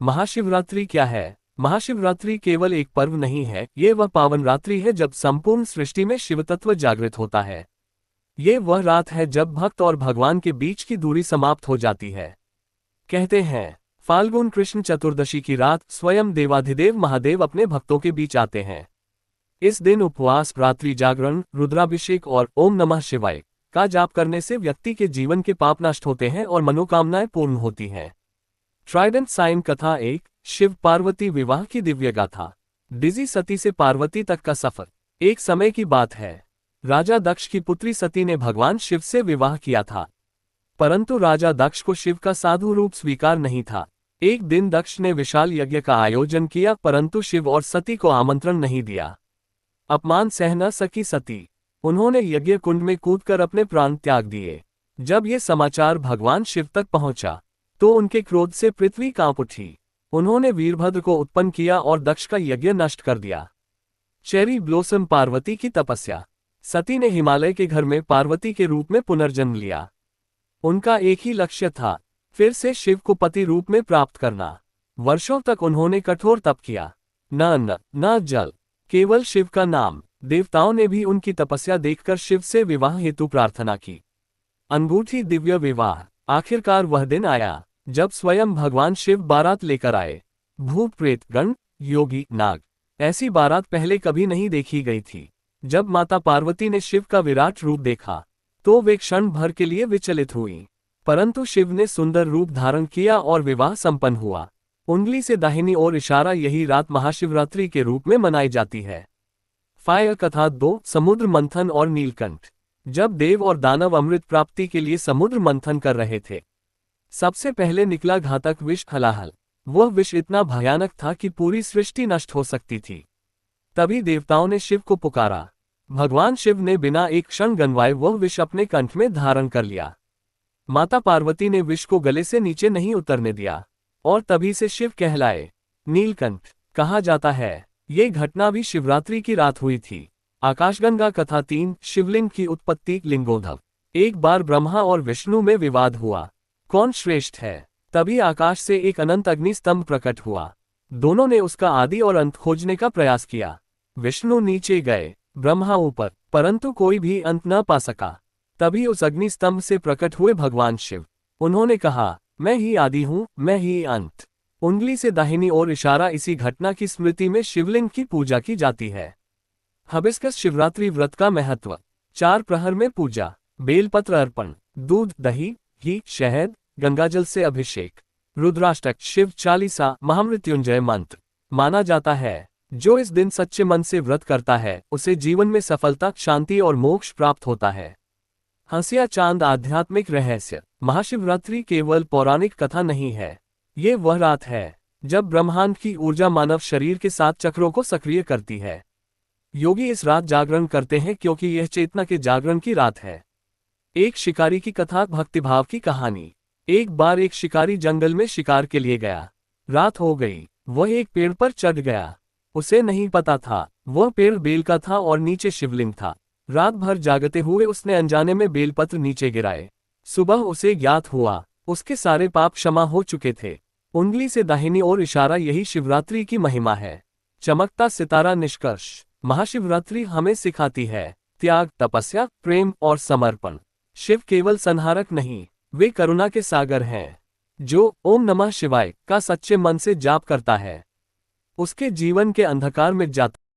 महाशिवरात्रि क्या है? महाशिवरात्रि केवल एक पर्व नहीं है, ये वह पावन रात्रि है जब संपूर्ण सृष्टि में शिव तत्व जागृत होता है। ये वह रात है जब भक्त और भगवान के बीच की दूरी समाप्त हो जाती है। कहते हैं, फाल्गुन कृष्ण चतुर्दशी की रात स्वयं देवाधिदेव महादेव अपने भक्तों के बीच आते हैं। इस दिन उपवास, रात्रि जागरण, रुद्राभिषेक और ओम नमः शिवाय का जाप करने से व्यक्ति के जीवन के पाप नष्ट होते हैं और मनोकामनाएं पूर्ण होती हैं। ट्राइडेंट साइन कथा 1, शिव पार्वती विवाह की दिव्य गाथा। डिजी सती से पार्वती तक का सफर। एक समय की बात है, राजा दक्ष की पुत्री सती ने भगवान शिव से विवाह किया था, परंतु राजा दक्ष को शिव का साधु रूप स्वीकार नहीं था। एक दिन दक्ष ने विशाल यज्ञ का आयोजन किया, परंतु शिव और सती को आमंत्रण नहीं दिया। अपमान सह न सकी सती, उन्होंने यज्ञ कुंड में कूदकर अपने प्राण त्याग दिए। जब ये समाचार भगवान शिव तक पहुंचा तो उनके क्रोध से पृथ्वी कांप उठी। उन्होंने वीरभद्र को उत्पन्न किया और दक्ष का यज्ञ नष्ट कर दिया। चेरी ब्लॉसम पार्वती की तपस्या। सती ने हिमालय के घर में पार्वती के रूप में पुनर्जन्म लिया। उनका एक ही लक्ष्य था, फिर से शिव को पति रूप में प्राप्त करना। वर्षों तक उन्होंने कठोर तप किया, न अन्न न जल, केवल शिव का नाम। देवताओं ने भी उनकी तपस्या देखकर शिव से विवाह हेतु प्रार्थना की। अनूठी दिव्य विवाह। आखिरकार वह दिन आया जब स्वयं भगवान शिव बारात लेकर आए। भूत प्रेत गण, योगी नाग, ऐसी बारात पहले कभी नहीं देखी गई थी। जब माता पार्वती ने शिव का विराट रूप देखा तो वे क्षण भर के लिए विचलित हुई, परंतु शिव ने सुंदर रूप धारण किया और विवाह संपन्न हुआ। उंगली से दाहिनी ओर इशारा। यही रात महाशिवरात्रि के रूप में मनाई जाती है। फायर कथा 2, समुद्र मंथन और नीलकंठ। जब देव और दानव अमृत प्राप्ति के लिए समुद्र मंथन कर रहे थे, सबसे पहले निकला घातक विष हलाहल। वह विष इतना भयानक था कि पूरी सृष्टि नष्ट हो सकती थी। तभी देवताओं ने शिव को पुकारा। भगवान शिव ने बिना एक क्षण गंवाए वह विष अपने कंठ में धारण कर लिया। माता पार्वती ने विष को गले से नीचे नहीं उतरने दिया और तभी से शिव कहलाए नीलकंठ कहा जाता है। ये घटना भी शिवरात्रि की रात हुई थी। आकाशगंगा कथा 3, शिवलिंग की उत्पत्ति लिंगोद्भव। एक बार ब्रह्मा और विष्णु में विवाद हुआ, कौन श्रेष्ठ है। तभी आकाश से एक अनंत अग्नि स्तंभ प्रकट हुआ। दोनों ने उसका आदि और अंत खोजने का प्रयास किया। विष्णु नीचे गए, ब्रह्मा ऊपर, परंतु कोई भी अंत न पा सका। तभी उस अग्नि स्तंभ से प्रकट हुए भगवान शिव। उन्होंने कहा, मैं ही आदि हूँ, मैं ही अंत। उंगली से दाहिनी ओर इशारा। इसी घटना की स्मृति में शिवलिंग की पूजा की जाती है। हबिस्कस शिवरात्रि व्रत का महत्व। 4 प्रहर में पूजा, बेलपत्र अर्पण, दूध दही घी शहद, गंगाजल से अभिषेक, रुद्राष्टक, शिव चालीसा, महामृत्युंजय मंत्र। माना जाता है, जो इस दिन सच्चे मन से व्रत करता है उसे जीवन में सफलता, शांति और मोक्ष प्राप्त होता है। हंसिया चांद आध्यात्मिक रहस्य। महाशिवरात्रि केवल पौराणिक कथा नहीं है, ये वह रात है जब ब्रह्मांड की ऊर्जा मानव शरीर के 7 चक्रों को सक्रिय करती है। योगी इस रात जागरण करते हैं क्योंकि यह चेतना के जागरण की रात है। एक शिकारी की कथा, भक्तिभाव की कहानी। एक बार एक शिकारी जंगल में शिकार के लिए गया। रात हो गई, वह एक पेड़ पर चढ़ गया। उसे नहीं पता था वह पेड़ बेल का था और नीचे शिवलिंग था। रात भर जागते हुए उसने अनजाने में बेलपत्र नीचे गिराए। सुबह उसे ज्ञात हुआ उसके सारे पाप क्षमा हो चुके थे। उंगली से दाहिनी ओर इशारा। यही शिवरात्रि की महिमा है। चमकता सितारा निष्कर्ष। महाशिवरात्रि हमें सिखाती है त्याग, तपस्या, प्रेम और समर्पण। शिव केवल संहारक नहीं, वे करुणा के सागर हैं। जो ओम नमः शिवाय का सच्चे मन से जाप करता है, उसके जीवन के अंधकार मिट जाता